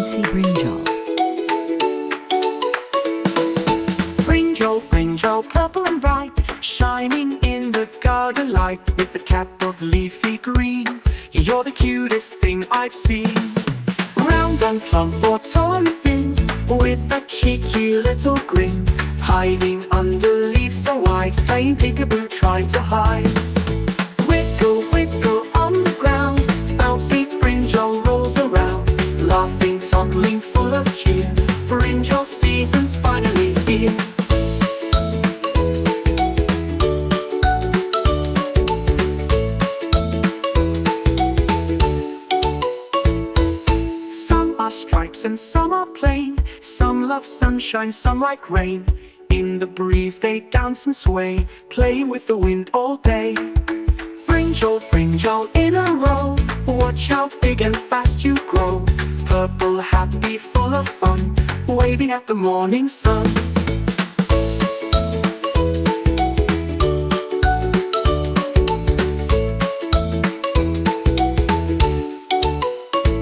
Bouncy Brinjal. Brinjal, brinjal, purple and bright, shining in the garden light, with a cap of leafy green. You're the cutest thing I've seen. Round and plump or tall and thin, with a cheeky little grin, hiding under leaves so wide, playing peekaboo, trying to hide. Wiggle, wiggle on the ground, bouncy brinjal rolls around, laughing, tumbling, full of cheer. Brinjal season's finally here. Some are stripes and some are plain, some love sunshine, some like rain. In the breeze they dance and sway, playing with the wind all day. Brinjal, brinjal in a row, watch how big and fast you grow. Purple, happy, full of fun, waving at the morning sun.